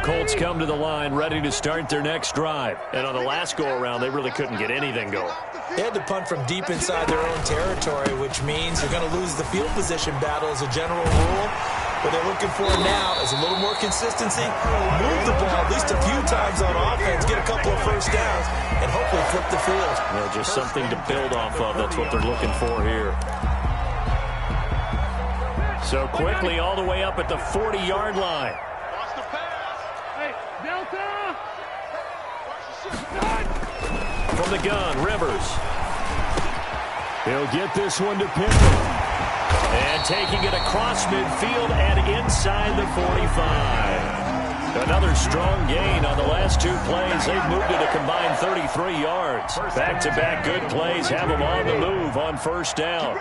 Colts come to the line ready to start their next drive. And on the last go-around, they really couldn't get anything going. They had to punt from deep inside their own territory, which means you're going to lose the field position battle as a general rule. What they're looking for now is a little more consistency, move the ball at least a few times on offense, get a couple of first downs, and hopefully flip the field. Yeah, just something to build off of. That's what they're looking for here. So quickly all the way up at the 40-yard line. From the gun, Rivers. He'll get this one to Pittman. And taking it across midfield and inside the 45. Another strong gain on the last two plays. They've moved it a combined 33 yards. Back-to-back good plays have them on the move on first down.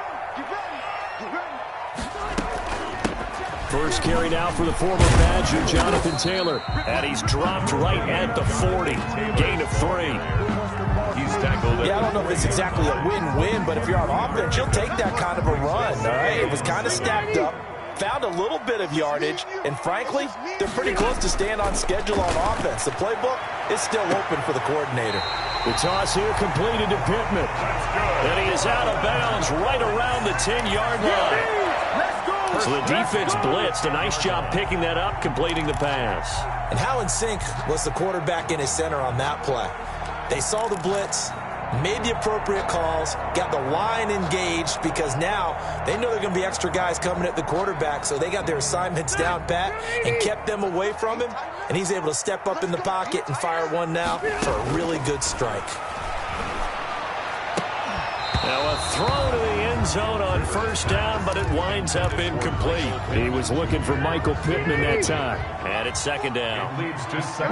First carry now for the former Badger, Jonathan Taylor. And he's dropped right at the 40. Gain of 3. Yeah, I don't know if it's exactly a win-win, but if you're on offense, you'll take that kind of a run, all right? It was kind of stacked up, found a little bit of yardage, and frankly, they're pretty close to staying on schedule on offense. The playbook is still open for the coordinator. The toss here completed to Pittman. And he is out of bounds right around the 10-yard line. So the defense blitzed. A nice job picking that up, completing the pass. And how in sync was the quarterback in his center on that play? They saw the blitz, made the appropriate calls, got the line engaged because now they know there are going to be extra guys coming at the quarterback, so they got their assignments down pat and kept them away from him, and he's able to step up in the pocket and fire one now for a really good strike. Now a throw to the end zone on first down, but it winds up incomplete. He was looking for Michael Pittman that time. And it's second down.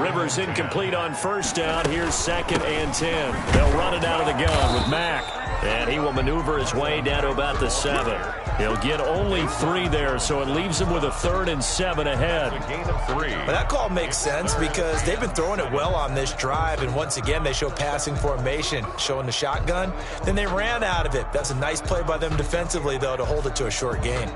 Rivers incomplete on first down. Here's 2nd and 10. They'll run it out of the gun with Mack. And he will maneuver his way down to about the 7. He'll get only 3 there, so it leaves him with a 3rd and 7 ahead. But that call makes sense because they've been throwing it well on this drive, and once again they show passing formation, showing the shotgun. Then they ran out of it. That's a nice play by them defensively, though, to hold it to a short gain.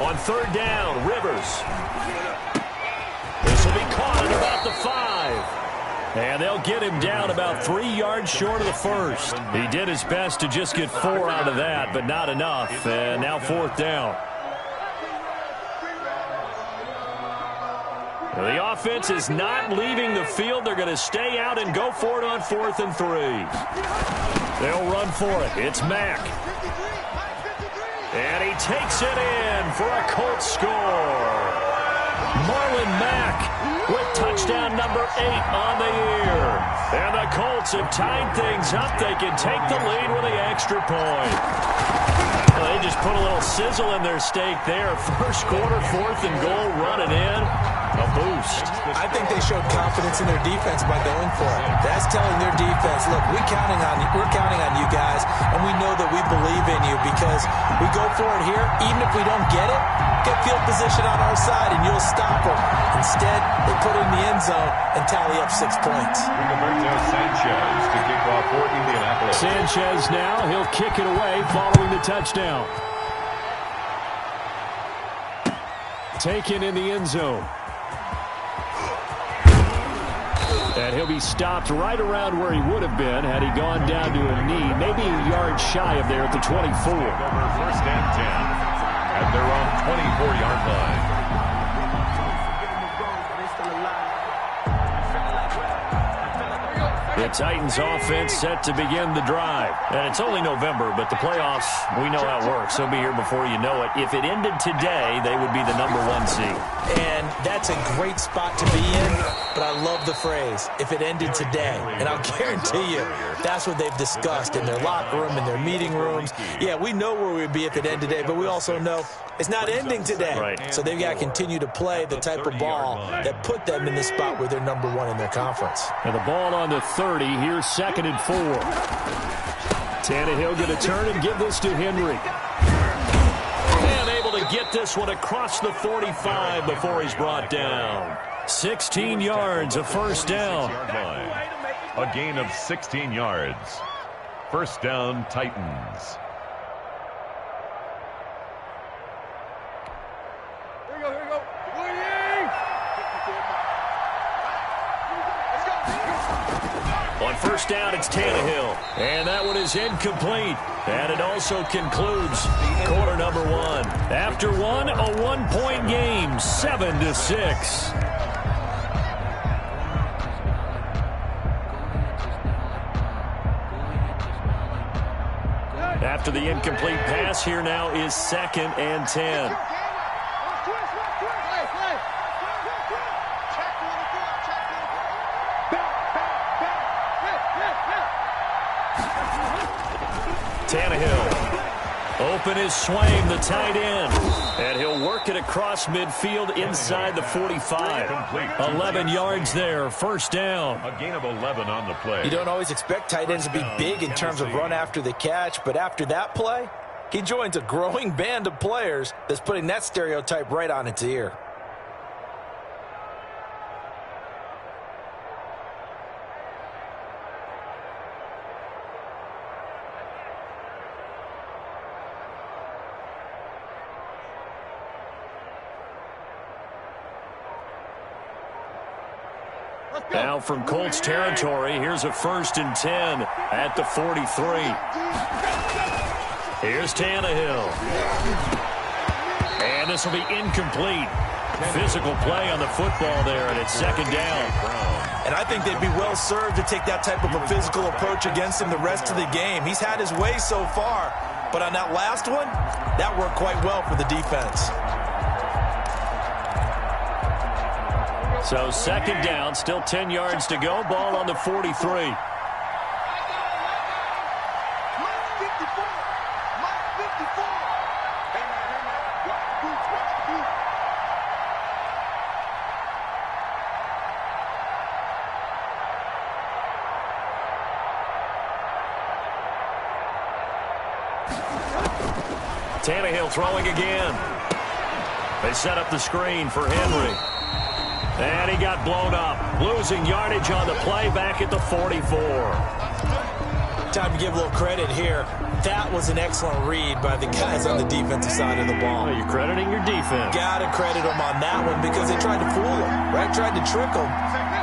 On third down, Rivers. This will be caught at about the 5. And they'll get him down about 3 yards short of the first. He did his best to just get 4 out of that, but not enough. And now 4th down. The offense is not leaving the field. They're going to stay out and go for it on 4th and 3. They'll run for it. It's Mack. And he takes it in for a Colts score. Marlon Mack with touchdown number 8 on the year. And the Colts have tied things up. They can take the lead with the extra point. Well, they just put a little sizzle in their steak there. First quarter, 4th and goal, run it in. A boost. I think they showed confidence in their defense by going for it. That's telling their defense, look, we're counting on you guys, and we know that we believe in you because we go for it here. Even if we don't get it, get field position on our side, and you'll stop them. Instead, they put it in the end zone and tally up 6 points. Sanchez to kick off for Indianapolis. Sanchez now, he'll kick it away following the touchdown. Taken in the end zone. And he'll be stopped right around where he would have been had he gone down to a knee, maybe a yard shy of there at the 24. Over 1st and 10 at their own 24-yard line. The Titans offense set to begin the drive. And it's only November, but the playoffs, we know how it works. They'll be here before you know it. If it ended today, they would be the number 1 seed. And that's a great spot to be in, but I love the phrase, if it ended today. And I'll guarantee you, that's what they've discussed in their locker room, in their meeting rooms. Yeah, we know where we'd be if it ended today, but we also know it's not ending today. Right. So they've got to continue to play the type of ball that put them in the spot where they're number 1 in their conference. And the ball on the 30. Here's 2nd and 4. Tannehill going to turn and give this to Henry. And able to get this one across the 45 before he's brought down. 16 yards, a first down. A gain of 16 yards. First down, Titans. Here we go. On first down, it's Tannehill. And that one is incomplete. And it also concludes quarter number one. After one, a one-point game, 7-6. After the incomplete pass, here now is 2nd and 10. Tannehill, open is Swain, the tight end. And he'll work it across midfield inside the 45. 11 yards there, first down. A gain of 11 on the play. You don't always expect tight ends to be big in terms of run after the catch, but after that play, he joins a growing band of players that's putting that stereotype right on its ear. Now from Colts territory, here's a 1st and 10 at the 43. Here's Tannehill. And this will be incomplete. Physical play on the football there, and it's 2nd down. And I think they'd be well served to take that type of a physical approach against him the rest of the game. He's had his way so far, but on that last one, that worked quite well for the defense. So 2nd down, still 10 yards to go. Ball on the 43. Tannehill throwing again. They set up the screen for Henry. And he got blown up, losing yardage on the play back at the 44. Time to give a little credit here. That was an excellent read by the guys on the defensive side of the ball. Well, you're crediting your defense. Got to credit them on that one because they tried to fool him, right? Tried to trick him.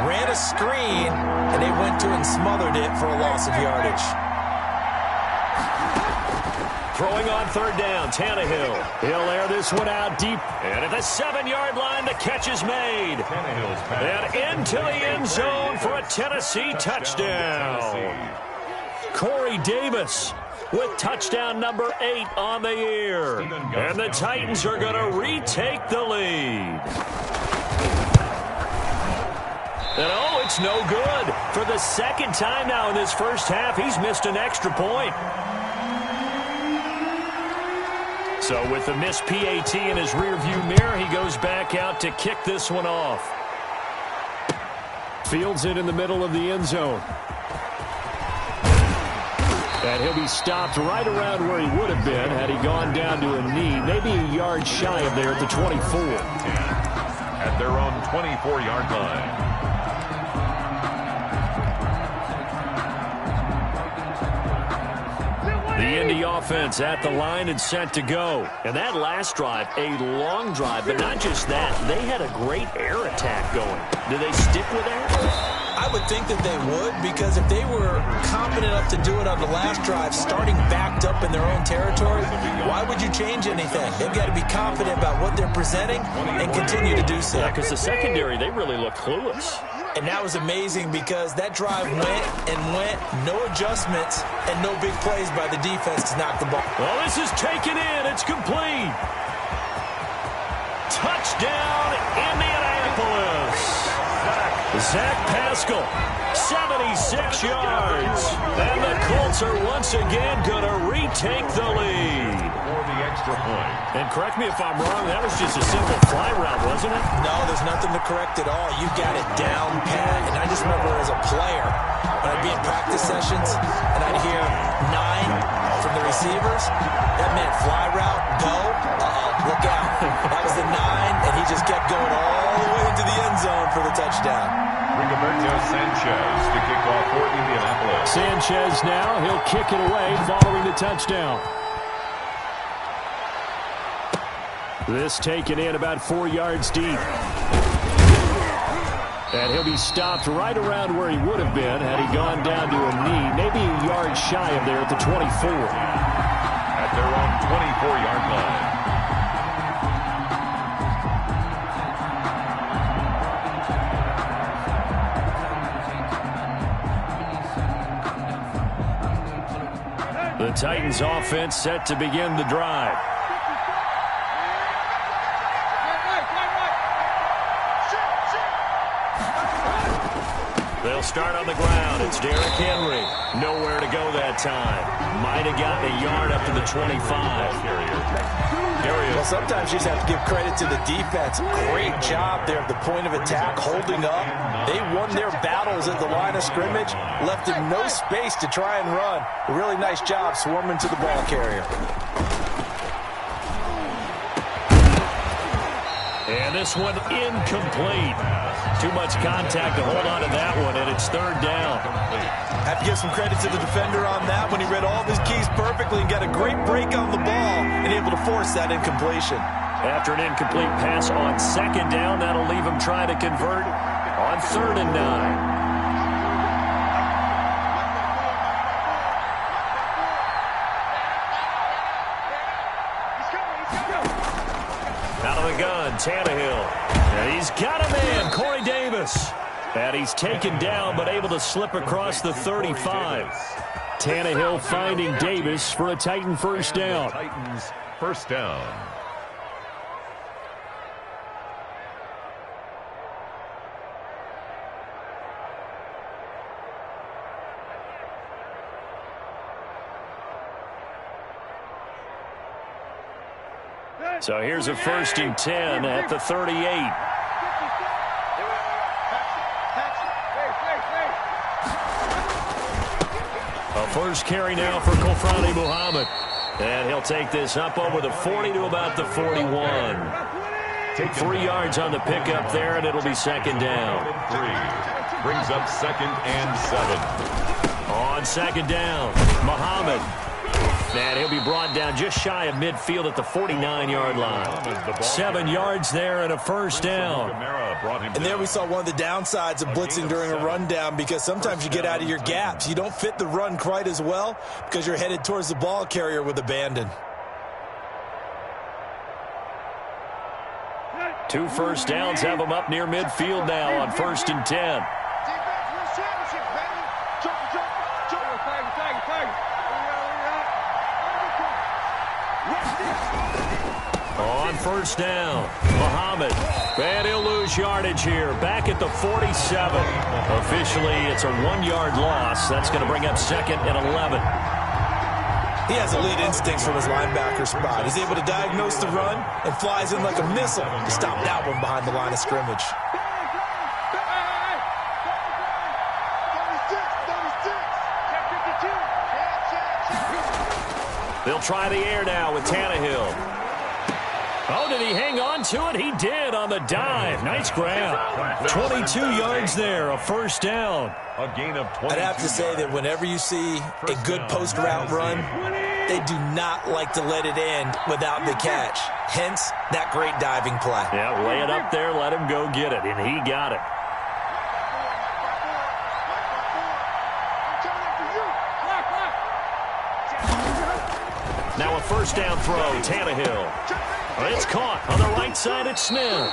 Ran a screen, and they went to it and smothered it for a loss of yardage. Throwing on 3rd down, Tannehill. He'll air this one out deep. And at the 7-yard line, the catch is made. And into the end zone for a Tennessee touchdown. Corey Davis with touchdown number 8 on the year. And the Titans are going to retake the lead. And oh, it's no good. For the 2nd time now in this first half, he's missed an extra point. So with the missed PAT in his rearview mirror, he goes back out to kick this one off. Fields it in the middle of the end zone. And he'll be stopped right around where he would have been had he gone down to a knee, maybe a yard shy of there at the 24. At their own 24-yard line. The Indy offense at the line and set to go. And that last drive, a long drive, but not just that. They had a great air attack going. Do they stick with that? I would think that they would, because if they were confident enough to do it on the last drive, starting backed up in their own territory, why would you change anything? They've got to be confident about what they're presenting and continue to do so. Yeah, because the secondary, they really look clueless. And that was amazing because that drive went and went, no adjustments, and no big plays by the defense to knock the ball. Well, this is taken in. It's complete. Touchdown, Indianapolis. Zach Pascal, 76 yards. And the Colts are once again going to retake the lead. For the extra point. And correct me if I'm wrong, that was just a simple fly route, wasn't it? No, there's nothing to correct at all. You got it down pat. And I just remember as a player, when I'd be in practice sessions, and I'd hear 9 from the receivers, that meant fly route, go, look out. That was the 9, and he just kept going all the way into the end zone for the touchdown. Rigoberto Sanchez to kick off for Indianapolis. Sanchez now, he'll kick it away following the touchdown. This taken in about 4 yards deep. And he'll be stopped right around where he would have been had he gone down to a knee, maybe a yard shy of there at the 24. At their own 24-yard line. The Titans offense set to begin the drive. They'll start on the ground. It's Derrick Henry. Nowhere to go that time. Might have gotten a yard up to the 25. Well, sometimes you just have to give credit to the defense. Great job there at the point of attack, holding up. They won their battles at the line of scrimmage, left him no space to try and run. A really nice job swarming to the ball carrier. And this one incomplete. Too much contact to hold on to that one, and it's third down. Have to give some credit to the defender on that when he read all of his keys perfectly and got a great break on the ball and able to force that incompletion. After an incomplete pass on second down, that'll leave him trying to convert on 3rd and 9. Out of the gun, Tannehill. And he's got a man, Corey Davis. And he's taken down, but able to slip across the 35. Tannehill finding Davis for a Titan first down. Titans first down. So here's a 1st and 10 at the 38. A first carry now for Kofrani Muhammad. And he'll take this up over the 40 to about the 41. 3 yards on the pickup there, and it'll be second down. 3 brings up 2nd and 7. On second down, Muhammad. And he'll be brought down just shy of midfield at the 49-yard line. 7 yards there and a first down. And there we saw one of the downsides of blitzing during a rundown, because sometimes you get out of your gaps. You don't fit the run quite as well because you're headed towards the ball carrier with abandon. 2 first downs have them up near midfield now on 1st and 10. On first down, Muhammad. And he'll lose yardage here. Back at the 47. Officially, it's a 1-yard loss. That's going to bring up 2nd and 11. He has elite instincts from his linebacker spot. He's able to diagnose the run and flies in like a missile to stop that one behind the line of scrimmage. They'll try the air now with Tannehill. Oh, did he hang on to it? He did on the dive. Nice grab. 22 yards there, a first down. A gain of 20. I'd have to say that whenever you see a good post-route run, they do not like to let it end without the catch. Hence, that great diving play. Yeah, lay it up there, let him go get it, and he got it. Now a first down throw, Tannehill. It's caught on the right side at Smith.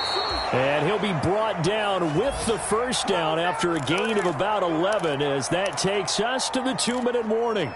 And he'll be brought down with the first down after a gain of about 11 as that takes us to the 2-minute warning.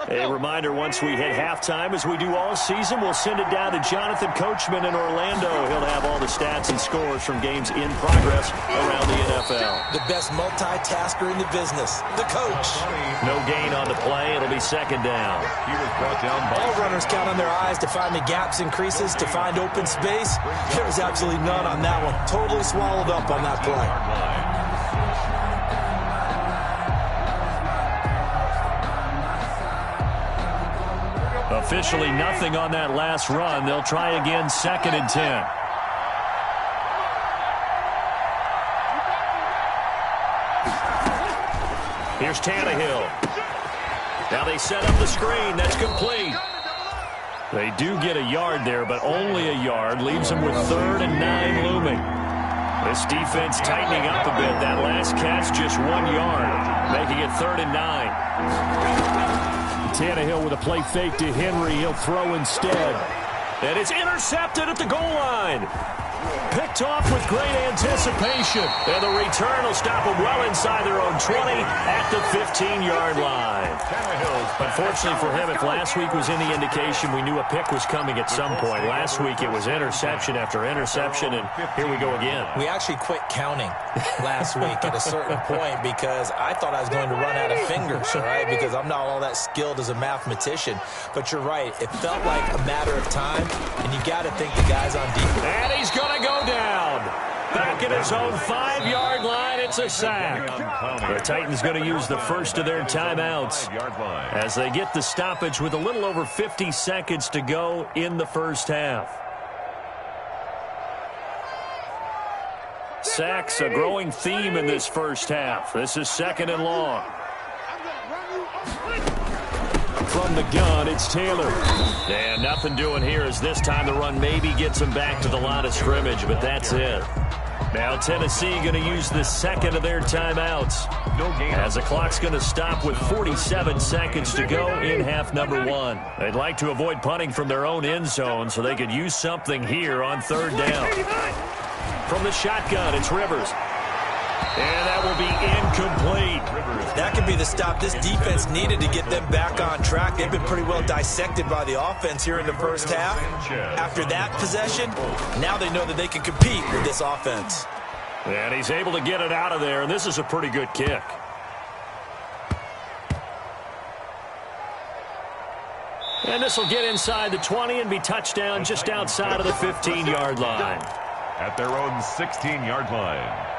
A reminder, once we hit halftime, as we do all season, we'll send it down to Jonathan Coachman in Orlando. He'll have all the stats and scores from games in progress around the NFL. The best multitasker in the business, the coach. No gain on the play. It'll be second down. He was brought down by... All runners count on their eyes to find the gaps and creases, to find open space. There was absolutely none on that one. Totally swallowed up on that play. A Officially nothing on that last run. They'll try again, 2nd and 10. Here's Tannehill. Now they set up the screen. That's complete. They do get a yard there, but only a yard. Leaves them with 3rd and 9 looming. This defense tightening up a bit. That last catch, just 1 yard, making it 3rd and 9. Tannehill with a play fake to Henry. He'll throw instead. And it's intercepted at the goal line. Picked off with great anticipation. And the return will stop them well inside their own 20 at the 15-yard line. Unfortunately for him, if last week was any indication, we knew a pick was coming at some point. Last week it was interception after interception, and here we go again. We actually quit counting last week at a certain point because I thought I was going to run out of fingers, all right, because I'm not all that skilled as a mathematician. But you're right. It felt like a matter of time, and you got to think the guys on defense. And he's going to go down. Back at his own 5-yard line, it's a sack. The Titans going to use the first of their timeouts as they get the stoppage with a little over 50 seconds to go in the first half. Sacks, a growing theme in this first half. This is 2nd and long. From the gun, it's Taylor. And nothing doing here as this time the run maybe gets him back to the line of scrimmage, but that's it. Now Tennessee going to use the 2nd of their timeouts as the clock's going to stop with 47 seconds to go in half number 1. They'd like to avoid punting from their own end zone so they could use something here on 3rd down. From the shotgun, it's Rivers. And that will be incomplete. That could be the stop this defense needed to get them back on track. They've been pretty well dissected by the offense here in the first half. After that possession, now they know that they can compete with this offense. And he's able to get it out of there, and this is a pretty good kick. And this will get inside the 20 and be touchdown just outside of the 15-yard line. At their own 16-yard line.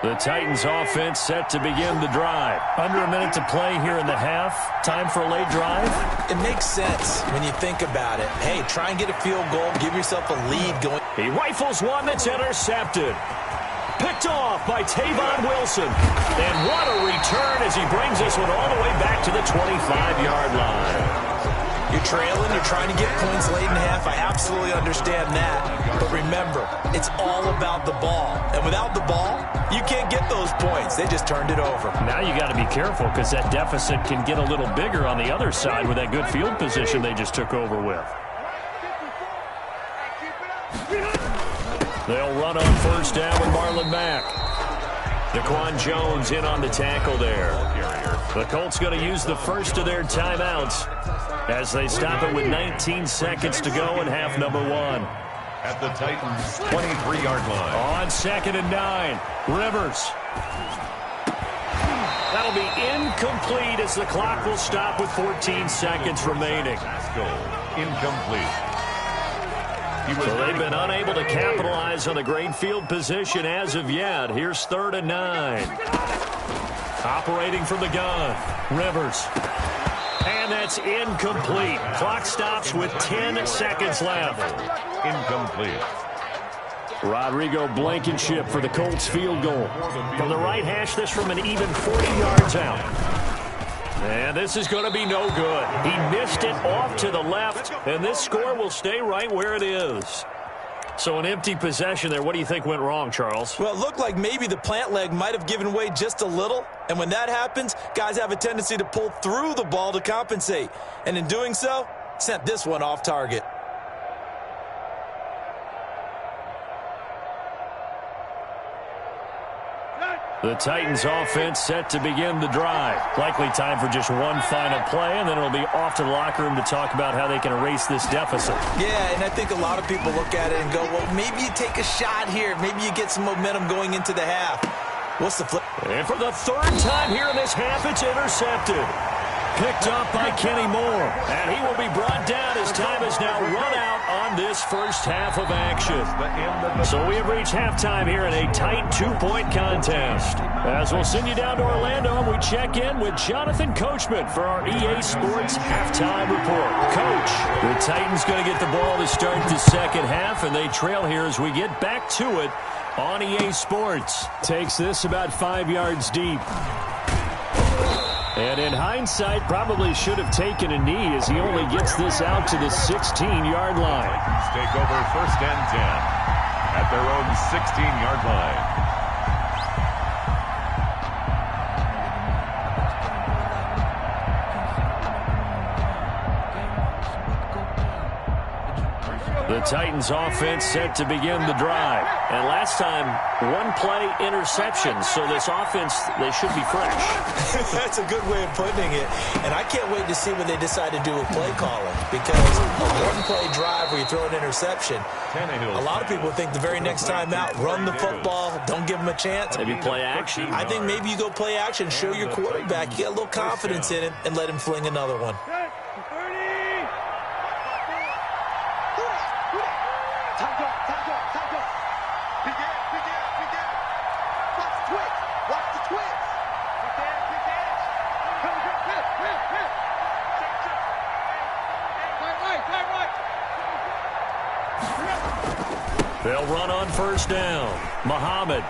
The Titans offense set to begin the drive. Under a minute to play here in the half. Time for a late drive. It makes sense when you think about it. Hey, try and get a field goal. Give yourself a lead going. He rifles one that's intercepted. Picked off by Tavon Wilson. And what a return as he brings this one all the way back to the 25-yard line. You're trailing, you're trying to get points late in half. I absolutely understand that. But remember, it's all about the ball. And without the ball, you can't get those points. They just turned it over. Now you got to be careful because that deficit can get a little bigger on the other side with that good field position they just took over with. They'll run on 1st down with Marlon Mack. Daquan Jones in on the tackle there. The Colts going to use the first of their timeouts as they stop it with 19 seconds to go in half number 1. At the Titans' 23-yard line. On 2nd and 9, Rivers. That'll be incomplete as the clock will stop with 14 seconds remaining. Incomplete. So they've been unable to capitalize on the great field position as of yet. Here's 3rd and 9. Operating from the gun, Rivers. And that's incomplete. Clock stops with 10 seconds left. Incomplete. Rodrigo Blankenship for the Colts field goal. From the right hash, this from an even 40 yards out. And this is going to be no good. He missed it off to the left, and this score will stay right where it is. So an empty possession there. What do you think went wrong, Charles? Well, it looked like maybe the plant leg might have given way just a little. And when that happens, guys have a tendency to pull through the ball to compensate. And in doing so, sent this one off target. The Titans offense set to begin the drive. Likely time for just one final play, and then it'll be off to the locker room to talk about how they can erase this deficit. Yeah, and I think a lot of people look at it and go, well, maybe you take a shot here. Maybe you get some momentum going into the half. What's the flip? And for the 3rd time here in this half, it's intercepted. Picked up by Kenny Moore. And he will be brought down as time has now run out on this first half of action. So we have reached halftime here in a tight 2-point contest. As we'll send you down to Orlando, and we check in with Jonathan Coachman for our EA Sports halftime report. Coach, the Titans going to get the ball to start the second half, and they trail here as we get back to it on EA Sports. Takes this about 5 yards deep. And in hindsight, probably should have taken a knee as he only gets this out to the 16-yard line. Titans take over 1st and 10 at their own 16-yard line. The Titans offense set to begin the drive. And last time, one-play interception. So this offense, they should be fresh. That's a good way of putting it. And I can't wait to see what they decide to do with play calling. Because a one-play drive where you throw an interception, a lot of people think the very next time out, run the football, don't give them a chance. Maybe play action. I think maybe you go play action, show your quarterback, you get a little confidence in him, and let him fling another one. They'll run on first down. Muhammad.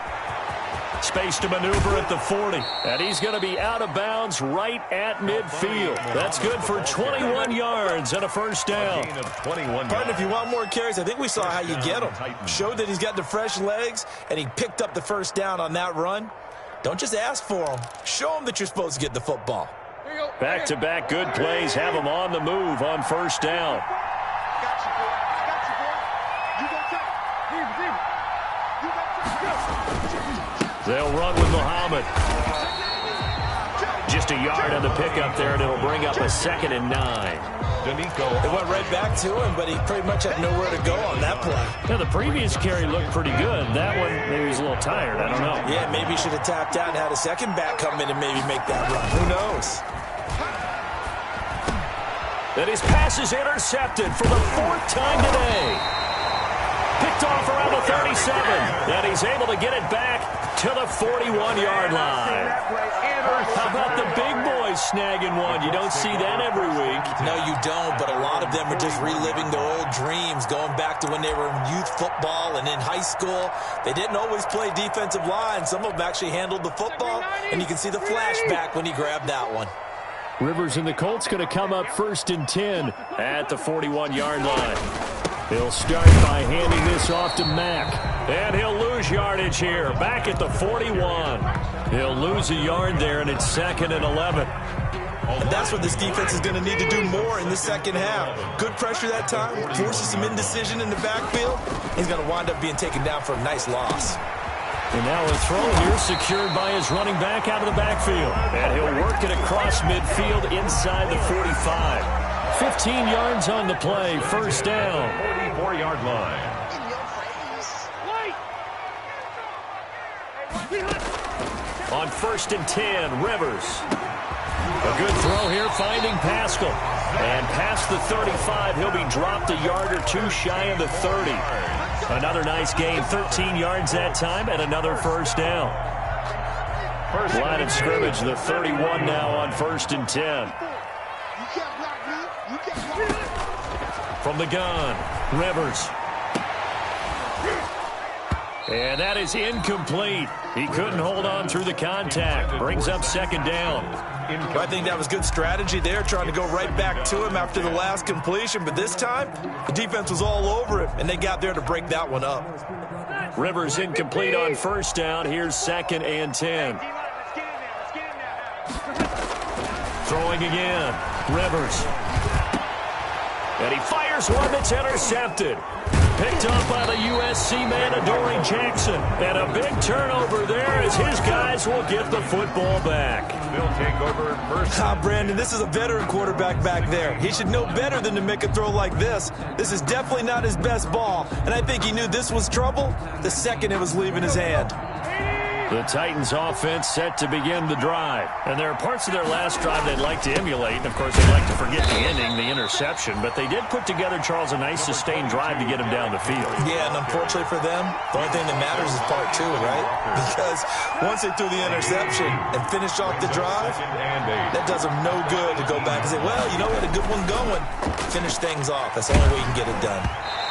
Space to maneuver at the 40. And he's going to be out of bounds right at midfield. That's good for 21 yards and a first down. Pardon, if you want more carries, I think we saw how you get him. Showed that he's got the fresh legs, and he picked up the first down on that run. Don't just ask for him. Show him that you're supposed to get the football. Back-to-back good plays have him on the move on first down. They'll run with Muhammad. Just a yard on the pickup there, and it'll bring up a 2nd and 9. It went right back to him, but he pretty much had nowhere to go on that play. Yeah, the previous carry looked pretty good. That one, maybe he's a little tired. I don't know. Yeah, maybe he should have tapped out and had a second back come in and maybe make that run. Who knows? And his pass is intercepted for the 4th time today. Picked off around the 37. And he's able to get it back to the 41-yard line. How about the big boys snagging one? You don't see that every week. No, you don't, but a lot of them are just reliving their old dreams, going back to when they were in youth football and in high school. They didn't always play defensive line. Some of them actually handled the football, and you can see the flashback when he grabbed that one. Rivers and the Colts going to come up 1st and 10 at the 41-yard line. He'll start by handing this off to Mack. And he'll lose yardage here. Back at the 41. He'll lose a yard there, and it's 2nd and 11. And that's what this defense is going to need to do more in the second half. Good pressure that time. Forces some indecision in the backfield. He's going to wind up being taken down for a nice loss. And now a throw here secured by his running back out of the backfield. And he'll work it across midfield inside the 45. 15 yards on the play, first down. 44-yard line. On 1st and 10, Rivers. A good throw here, finding Pascal. And past the 35, he'll be dropped a yard or two shy of the 30. Another nice gain, 13 yards that time, and another first down. Line of scrimmage, the 31 now on 1st and 10. From the gun, Rivers. And that is incomplete. He couldn't hold on through the contact. Brings up 2nd down. I think that was good strategy there, trying to go right back to him after the last completion. But this time, the defense was all over him, and they got there to break that one up. Rivers incomplete on first down. Here's 2nd and 10. Throwing again. Rivers. And he fires one that's intercepted. Picked up by the USC man, Adoree Jackson. And a big turnover there as his guys will get the football back. They'll take over first. Brandon, this is a veteran quarterback back there. He should know better than to make a throw like this. This is definitely not his best ball. And I think he knew this was trouble the second it was leaving his hand. The Titans offense set to begin the drive. And there are parts of their last drive they'd like to emulate. And, of course, they'd like to forget the ending, the interception. But they did put together, Charles, a nice sustained drive to get him down the field. Yeah, and unfortunately for them, the only thing that matters is part two, right? Because once they threw the interception and finished off the drive, that does them no good to go back and say, well, you know, we had a good one going. Finish things off. That's the only way you can get it done.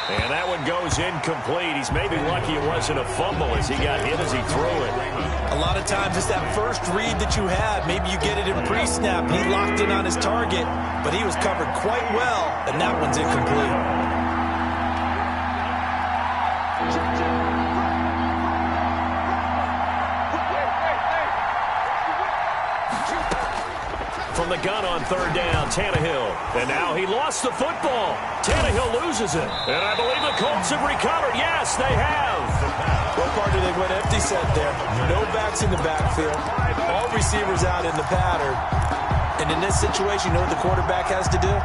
And that one goes incomplete. He's maybe lucky it wasn't a fumble as he got hit as he threw it. A lot of times it's that first read that you have. Maybe you get it in pre-snap. He locked in on his target, but he was covered quite well, and that one's incomplete. From the gun on third down, Tannehill. And now he lost the football. Tannehill loses it. And I believe the Colts have recovered. Yes, they have. What part do they went empty set there? No backs in the backfield. All receivers out in the pattern. And in this situation, you know what the quarterback has to do?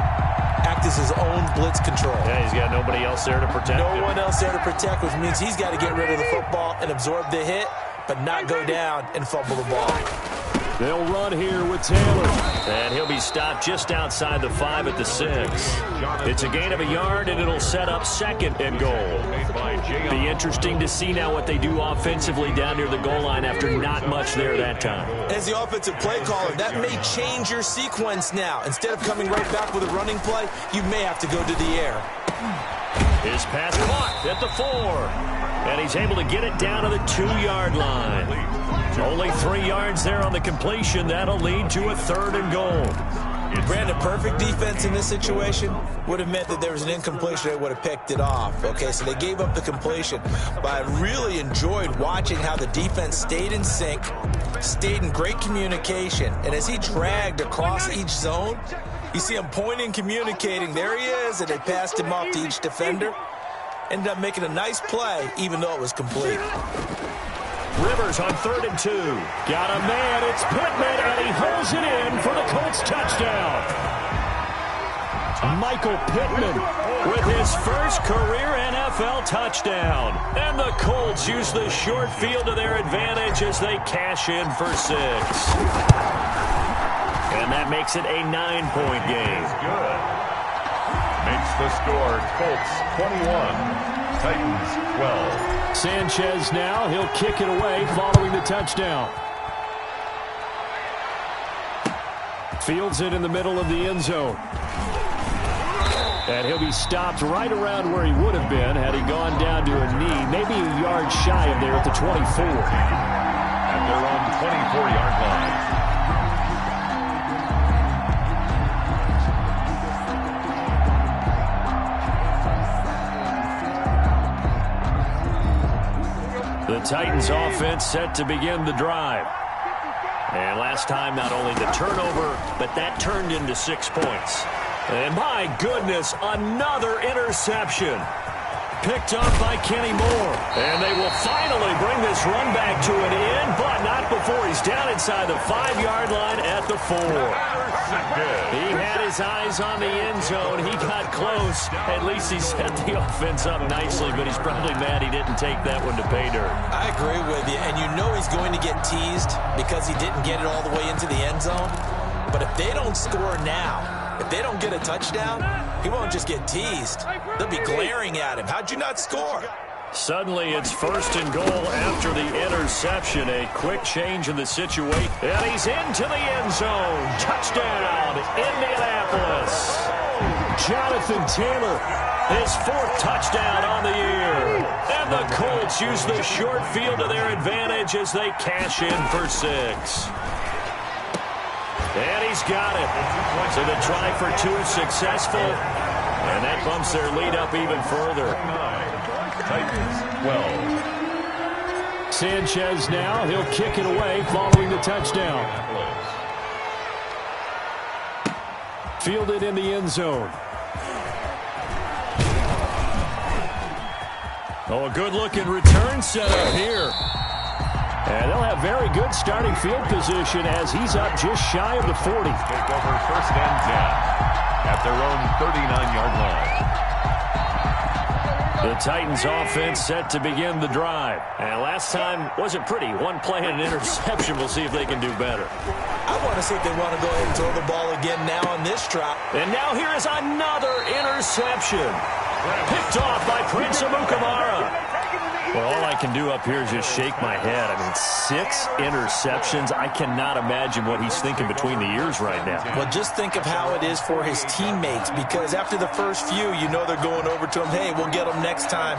Act as his own blitz control. Yeah, he's got nobody else there to protect him. No one else there to protect, which means he's got to get rid of the football and absorb the hit, but not go down and fumble the ball. They'll run here with Taylor. And he'll be stopped just outside the 5 at the 6. It's a gain of a yard, and it'll set up second and goal. Be interesting to see now what they do offensively down near the goal line after not much there that time. As the offensive play caller, that may change your sequence now. Instead of coming right back with a running play, you may have to go to the air. His pass caught at the 4. And he's able to get it down to the 2-yard line. Only 3 yards there on the completion. That'll lead to a 3rd and goal. Brandon, perfect defense in this situation would have meant that there was an incompletion. They would have picked it off. Okay, so they gave up the completion. But I really enjoyed watching how the defense stayed in sync, stayed in great communication. And as he dragged across each zone, you see him pointing, communicating. There he is, and they passed him off to each defender. Ended up making a nice play, even though it was complete. Rivers on 3rd and 2. Got a man. It's Pittman, and he holds it in for the Colts touchdown. Michael Pittman with his first career NFL touchdown. And the Colts use the short field to their advantage as they cash in for 6. And that makes it a 9-point game. Good. Makes the score Colts 21, Titans 12. Sanchez now, he'll kick it away following the touchdown. Fields it in the middle of the end zone. And he'll be stopped right around where he would have been had he gone down to a knee, maybe a yard shy of there at the 24. At their own 24-yard line. The Titans offense set to begin the drive. And last time, not only the turnover, but that turned into 6 points. And my goodness, another interception. Picked up by Kenny Moore. And they will finally bring this run back to an end, but not before he's down inside the 5-yard line at the 4. He had his eyes on the end zone. He got close. At least he set the offense up nicely, but he's probably mad he didn't take that one to pay dirt. I agree with you, and you know he's going to get teased because he didn't get it all the way into the end zone. But if they don't score now, if they don't get a touchdown, he won't just get teased. They'll be glaring at him. How'd you not score? Suddenly, it's 1st and goal after the interception. A quick change in the situation. And he's into the end zone. Touchdown, Indianapolis. Jonathan Taylor, his 4th touchdown on the year. And the Colts use the short field to their advantage as they cash in for 6. And he's got it. So the try for 2 is successful. And that bumps their lead up even further. Titans 12. Sanchez now, he'll kick it away following the touchdown. Fielded in the end zone. Oh, a good-looking return setup here. And they'll have very good starting field position as he's up just shy of the 40. Take over 1st and 10 at their own 39-yard line. The Titans offense set to begin the drive. And last time wasn't pretty. One play and an interception. We'll see if they can do better. I want to see if they want to go ahead and throw the ball again now on this drive. And now here is another interception. Picked off by Prince Amukamara. Well, all I can do up here is just shake my head. I mean, 6 interceptions. I cannot imagine what he's thinking between the ears right now. Well, just think of how it is for his teammates, because after the first few, you know they're going over to him, hey, we'll get them next time.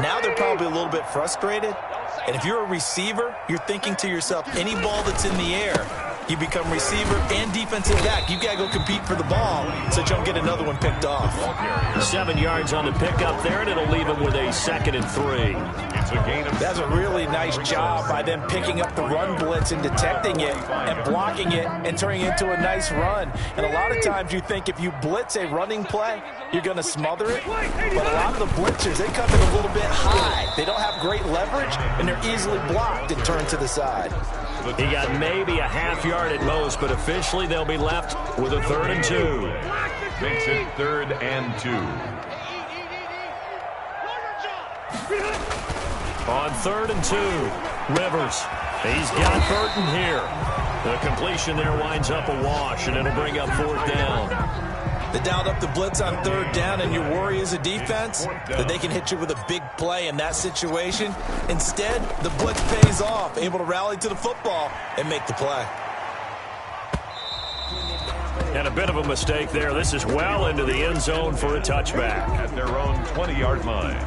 Now they're probably a little bit frustrated. And if you're a receiver, you're thinking to yourself, any ball that's in the air, you become receiver and defensive back. You got to go compete for the ball so you don't get another one picked off. 7 yards on the pickup there, and it'll leave him with a 2nd and 3. That's a really nice job by them picking up the run blitz and detecting it and blocking it and turning it into a nice run. And a lot of times you think if you blitz a running play, you're going to smother it. But a lot of the blitzers, they come in a little bit high. They don't have great leverage, and they're easily blocked and turned to the side. He got maybe a half yard at most, but officially they'll be left with a 3rd and 2. Makes it 3rd and 2. On 3rd and 2, Rivers. He's got Burton here. The completion there winds up a wash, and it'll bring up 4th down. They dialed up the blitz on 3rd down, and your worry as a defense that they can hit you with a big play in that situation. Instead, the blitz pays off, able to rally to the football and make the play. And a bit of a mistake there. This is well into the end zone for a touchback. At their own 20-yard line.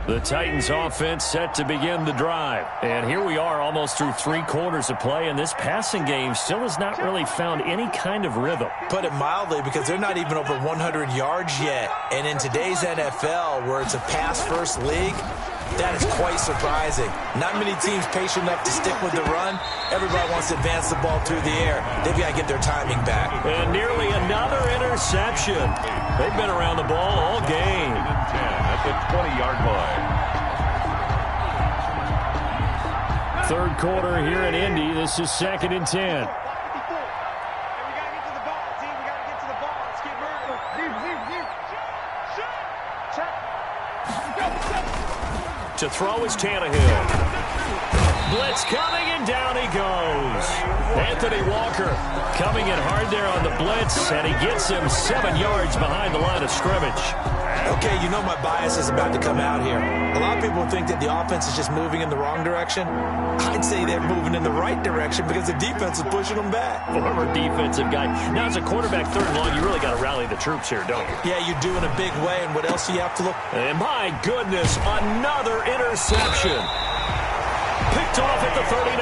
The Titans offense set to begin the drive. And here we are almost through 3 quarters of play, and this passing game still has not really found any kind of rhythm. Put it mildly, because they're not even over 100 yards yet. And in today's NFL, where it's a pass-first league, that is quite surprising. Not many teams patient enough to stick with the run. Everybody wants to advance the ball through the air. They've got to get their timing back. And nearly another interception. They've been around the ball all game. At the 20-yard line. 3rd quarter here in Indy. This is 2nd and 10. To throw is Tannehill. Blitz coming, and down he goes. Anthony Walker coming in hard there on the blitz, and he gets him 7 yards behind the line of scrimmage. Okay, you know my bias is about to come out here. A lot of people think that the offense is just moving in the wrong direction. I'd say they're moving in the right direction because the defense is pushing them back. Former defensive guy. Now, as a quarterback 3rd and long, you really got to rally the troops here, don't you? Yeah, you do in a big way, and what else do you have to look? And my goodness, another interception. Picked off at the 39.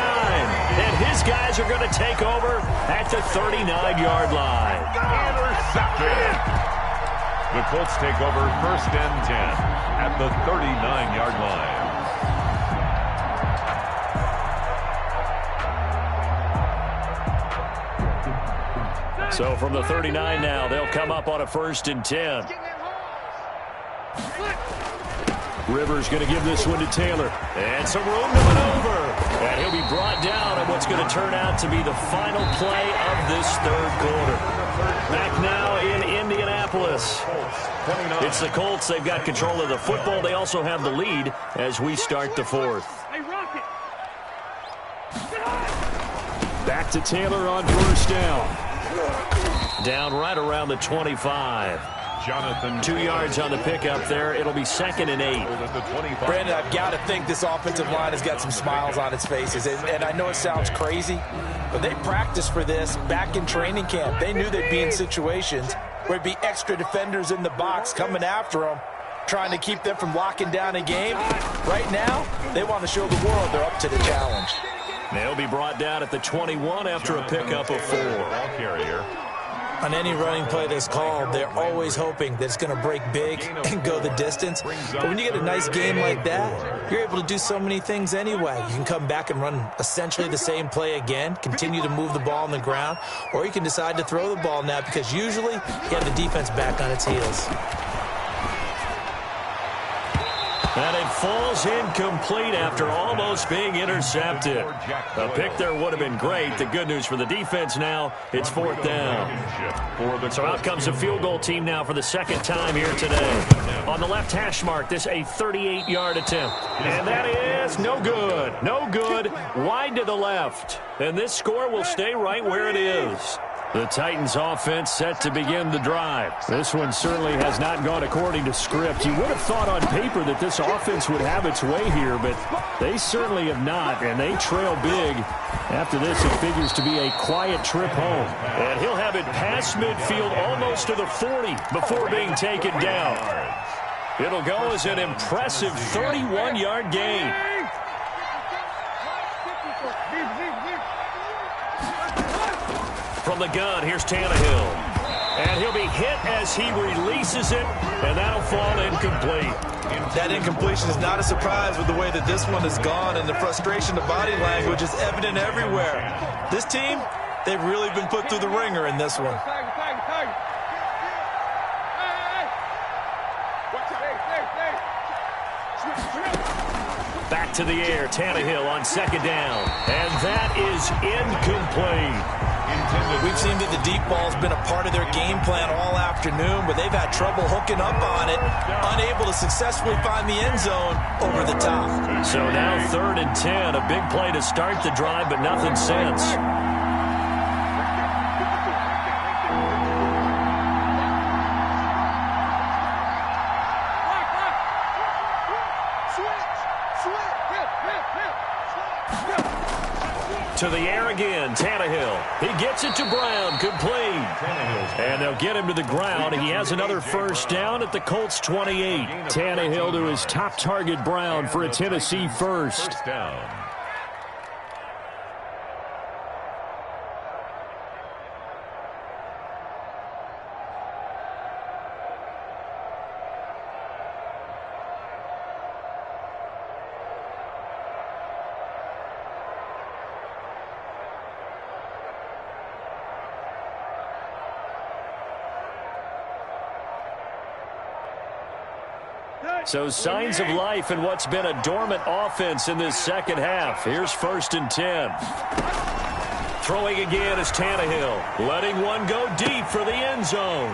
And his guys are going to take over at the 39-yard line. Intercepted. The Colts take over 1st and 10 at the 39-yard line. So from the 39 now, they'll come up on a 1st and 10. Rivers going to give this one to Taylor. And some room to maneuver. And he'll be brought down on what's going to turn out to be the final play of this 3rd quarter. Back now in Indianapolis. It's the Colts. They've got control of the football. They also have the lead as we start the 4th. Back to Taylor on 1st down. Down right around the 25. Jonathan. 2 yards on the pickup there. It'll be 2nd and 8. Brandon, I've got to think this offensive line has got some smiles on its faces. And I know it sounds crazy, but they practiced for this back in training camp. They knew they'd be in situations where there'd be extra defenders in the box coming after them, trying to keep them from locking down a game. Right now, they want to show the world they're up to the challenge. They'll be brought down at the 21 after a pickup of 4. Ball carrier. On any running play that's called, they're always hoping that it's going to break big and go the distance. But when you get a nice game like that, you're able to do so many things anyway. You can come back and run essentially the same play again, continue to move the ball on the ground, or you can decide to throw the ball now because usually you have the defense back on its heels. And it falls incomplete after almost being intercepted. A pick there would have been great. The good news for the defense now, it's 4th down. So out comes the field goal team now for the second time here today. On the left hash mark, this a 38-yard attempt. And that is no good. No good. Wide to the left. And this score will stay right where it is. The Titans offense set to begin the drive. This one certainly has not gone according to script. You would have thought on paper that this offense would have its way here, but they certainly have not, and they trail big. After this, it figures to be a quiet trip home. And he'll have it past midfield almost to the 40 before being taken down. It'll go as an impressive 31-yard gain. From the gun, here's Tannehill. And he'll be hit as he releases it, and that'll fall incomplete. That incompletion is not a surprise with the way that this one has gone, and the frustration, the body language is evident everywhere. This team, they've really been put through the ringer in this one. Back to the air, Tannehill on second down. And that is incomplete. We've seen that the deep ball's been a part of their game plan all afternoon, but they've had trouble hooking up on it, unable to successfully find the end zone over the top. So now 3rd and 10, a big play to start the drive, but nothing since. To the air again, Tannehill. He gets it to Brown, complete. And they'll get him to the ground. He has another first down at the Colts 28. Tannehill to his top target, Brown, for a Tennessee first. First down. So signs of life in what's been a dormant offense in this second half. Here's 1st and 10. Throwing again is Tannehill. Letting one go deep for the end zone.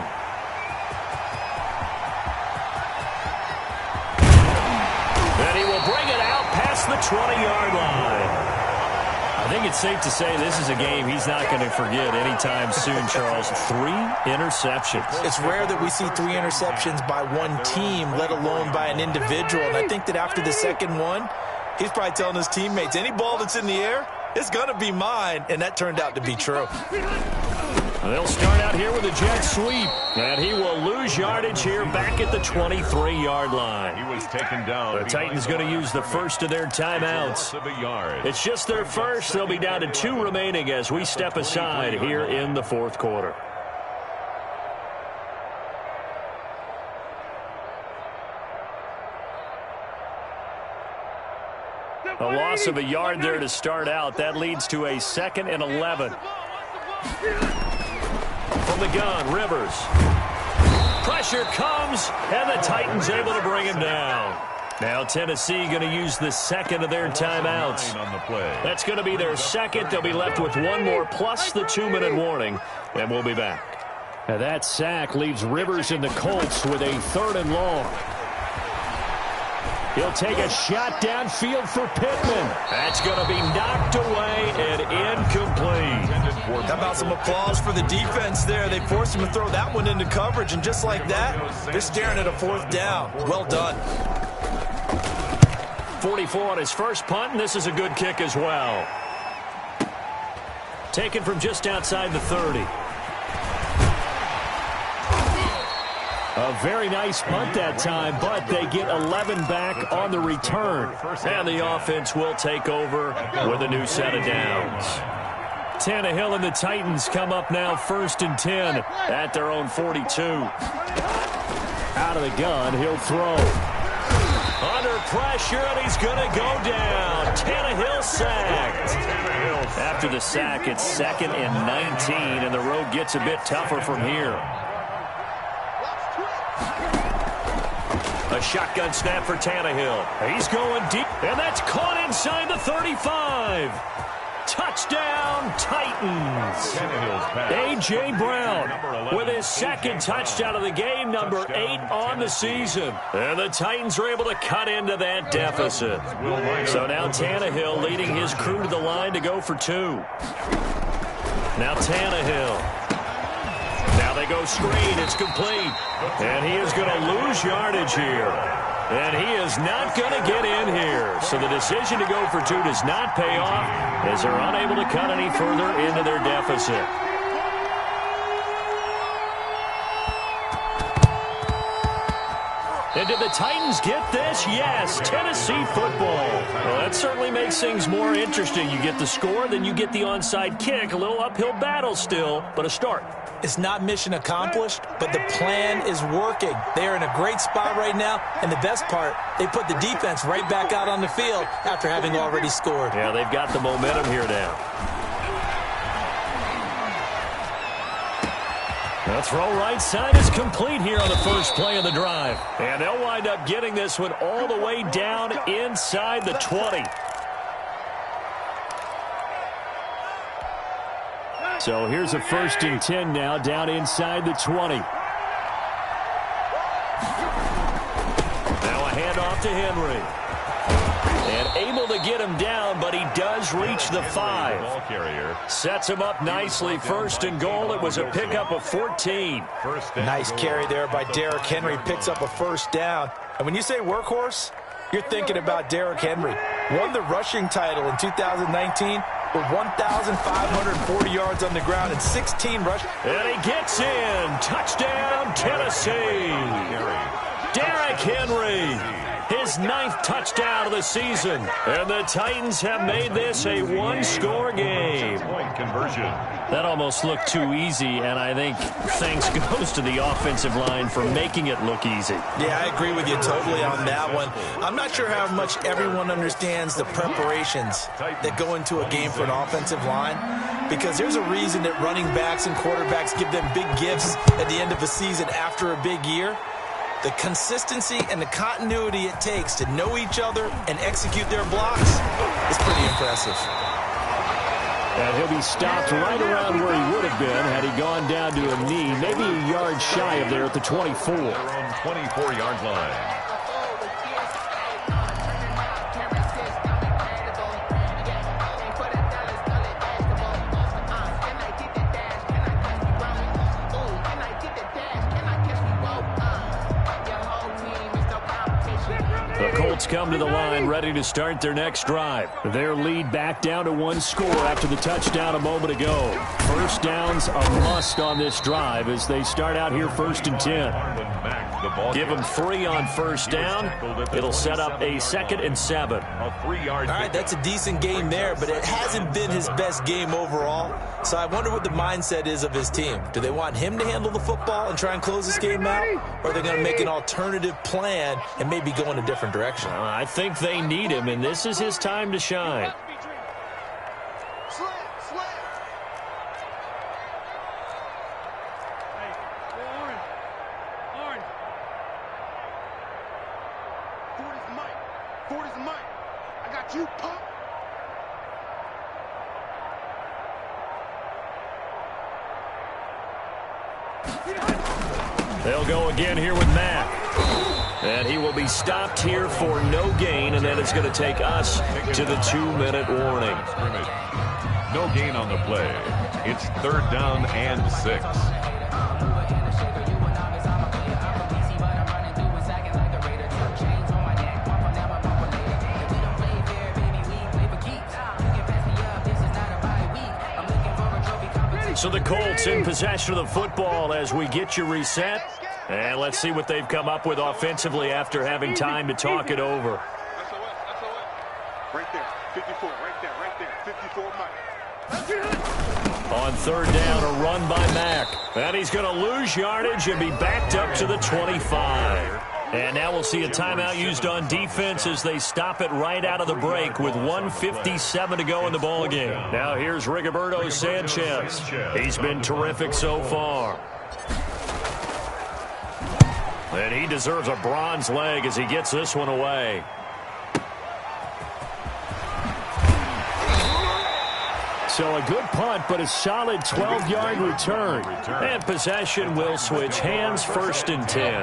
And he will bring it out past the 20-yard line. I think it's safe to say this is a game he's not going to forget anytime soon, Charles. 3 interceptions. It's rare that we see 3 interceptions by one team, let alone by an individual. And I think that after the second one, he's probably telling his teammates, any ball that's in the air, it's going to be mine. And that turned out to be true. They'll start out here with a jet sweep, and he will lose yardage here back at the 23-yard line. He was taken down. The Titans going to use the first of their timeouts. It's just their first. They'll be down to 2 remaining as we step aside here in the 4th quarter. A loss of a yard there to start out. That leads to a 2nd and 11. From the gun, Rivers. Pressure comes, and the Titans able to bring him down. Now Tennessee going to use the second of their timeouts. That's going to be their second. They'll be left with 1 more plus the 2-minute warning, and we'll be back. Now that sack leaves Rivers and the Colts with a 3rd and long. He'll take a shot downfield for Pittman. That's going to be knocked away and incomplete. How about some applause for the defense there? They forced him to throw that one into coverage, and just like that, they're staring at a 4th down. Well done. 44 on his first punt, and this is a good kick as well. Taken from just outside the 30. A very nice punt that time, but they get 11 back on the return. And the offense will take over with a new set of downs. Tannehill and the Titans come up now 1st and 10 at their own 42. Out of the gun, he'll throw. Under pressure, and he's going to go down. Tannehill sacked. After the sack, it's 2nd and 19, and the road gets a bit tougher from here. A shotgun snap for Tannehill. He's going deep, and that's caught inside the 35. Touchdown, Titans. A.J. Brown with his second touchdown of the game, number 8 on the season. And the Titans are able to cut into that deficit. So now Tannehill leading his crew to the line to go for 2. Now Tannehill. Now they go screen. It's complete. And he is going to lose yardage here. And he is not going to get in here. So the decision to go for 2 does not pay off as they're unable to cut any further into their deficit. And did the Titans get this? Yes, Tennessee football. Well, that certainly makes things more interesting. You get the score, then you get the onside kick. A little uphill battle still, but a start. It's not mission accomplished, but the plan is working. They are in a great spot right now, and the best part, they put the defense right back out on the field after having already scored. Yeah, they've got the momentum here now. The throw right side is complete here on the first play of the drive. And they'll wind up getting this one all the way down inside the 20. So here's a 1st and 10 now down inside the 20. Now a handoff to Henry. And able to get him down, but he does reach the 5. Sets him up nicely. 1st and goal. It was a pickup of 14. Nice carry there by Derrick Henry. Picks up a 1st down. And when you say workhorse, you're thinking about Derrick Henry. Won the rushing title in 2019 with 1,540 yards on the ground and 16 rushes. And he gets in. Touchdown, Tennessee. Derrick Henry. His 9th touchdown of the season. And the Titans have made this a 1-score game. Point conversion. That almost looked too easy, and I think thanks goes to the offensive line for making it look easy. Yeah, I agree with you totally on that one. I'm not sure how much everyone understands the preparations that go into a game for an offensive line, because there's a reason that running backs and quarterbacks give them big gifts at the end of a season after a big year. The consistency and the continuity it takes to know each other and execute their blocks is pretty impressive. And he'll be stopped right around where he would have been had he gone down to a knee, maybe a yard shy of there at the 24. Their own 24-yard line. Come to the line, ready to start their next drive. Their lead back down to 1 score after the touchdown a moment ago. 1st downs a must on this drive as they start out here 1st and 10. Give them 3 on 1st down. It'll set up a 2nd and 7. All right, that's a decent game there, but it hasn't been his best game overall. So I wonder what the mindset is of his team. Do they want him to handle the football and try and close this game out? Or are they going to make an alternative plan and maybe go in a different direction? I think they need him, and this is his time to shine. They'll go again here with Mack. And he will be stopped here for no gain, and then it's going to take us to the 2-minute warning. No gain on the play. It's 3rd down and 6. So the Colts in possession of the football as we get you reset. And let's see what they've come up with offensively after having time to talk it over. Right there, 54, right there, 54, Mike. On 3rd down, a run by Mack. And he's going to lose yardage and be backed up to the 25. And now we'll see a timeout used on defense as they stop it right out of the break with 1:57 to go in the ballgame. Now here's Rigoberto Sanchez. He's been terrific so far. And he deserves a bronze leg as he gets this one away. So a good punt, but a solid 12-yard return. And possession will switch hands, 1st and 10.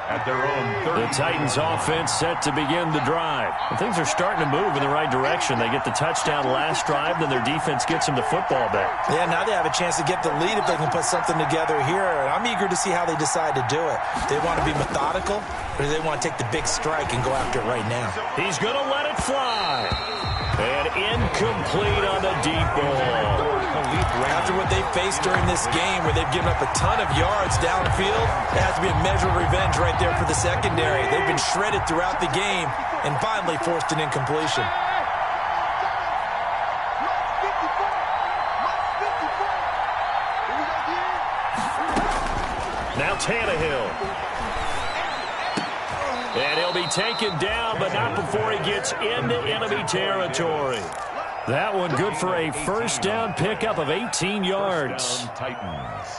At their own 30. The Titans offense set to begin the drive. And things are starting to move in the right direction. They get the touchdown last drive, then their defense gets them the football back. Yeah, now they have a chance to get the lead if they can put something together here. And I'm eager to see how they decide to do it. Do they want to be methodical, or do they want to take the big strike and go after it right now? He's going to let it fly. And incomplete on the deep ball. After what they've faced during this game, where they've given up a ton of yards downfield, it has to be a measure of revenge right there for the secondary. They've been shredded throughout the game and finally forced an incompletion. Now Tannehill. And he'll be taken down, but not before he gets into enemy territory. That one good for a 1st down pickup of 18 yards.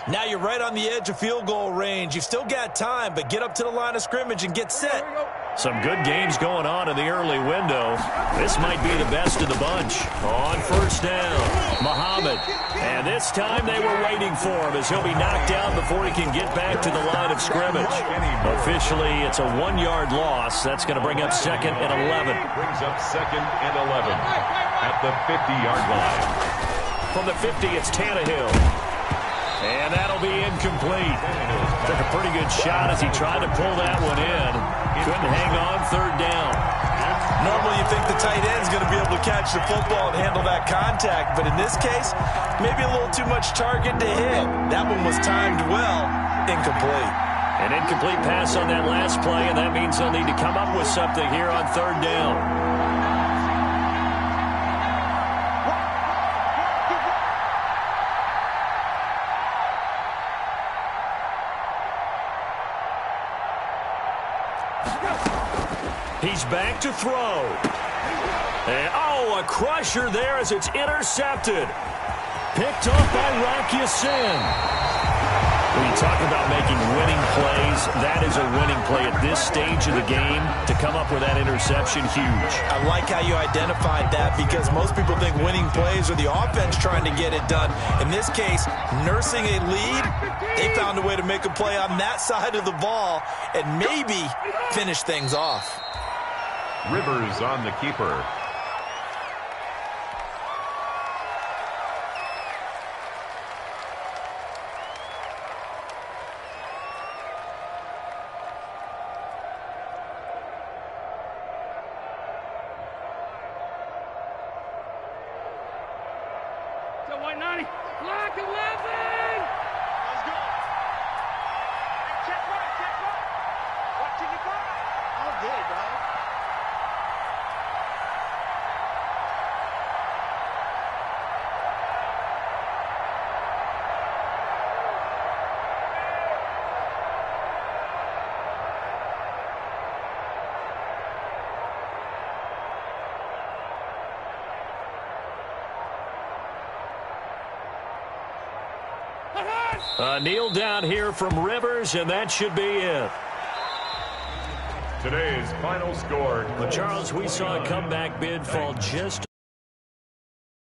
Now you're right on the edge of field goal range. You've still got time, but get up to the line of scrimmage and get set. Some good games going on in the early window. This might be the best of the bunch. On 1st down, Muhammad. And this time they were waiting for him as he'll be knocked down before he can get back to the line of scrimmage. Officially, it's a 1-yard loss. That's going to bring up 2nd and 11. Brings up 2nd and 11 at the 50-yard line. From the 50, it's Tannehill. And that'll be incomplete. Took a pretty good shot as he tried to pull that one in. Couldn't hang on 3rd down. Normally you think the tight end's going to be able to catch the football and handle that contact, but in this case, maybe a little too much target to hit. That one was timed well. Incomplete. An incomplete pass on that last play, and that means they'll need to come up with something here on 3rd down. He's back to throw. And, a crusher there as it's intercepted. Picked off by Rocky Sin. When you talk about making winning plays, that is a winning play at this stage of the game. To come up with that interception, huge. I like how you identified that because most people think winning plays are the offense trying to get it done. In this case, nursing a lead, they found a way to make a play on that side of the ball and maybe finish things off. Rivers on the keeper. So 190. Block 11. Let's go. Check right. Watching the ball. All good, dog. Kneel down here from Rivers, and that should be it. Today's final score. But Charles, we saw a comeback bid fall just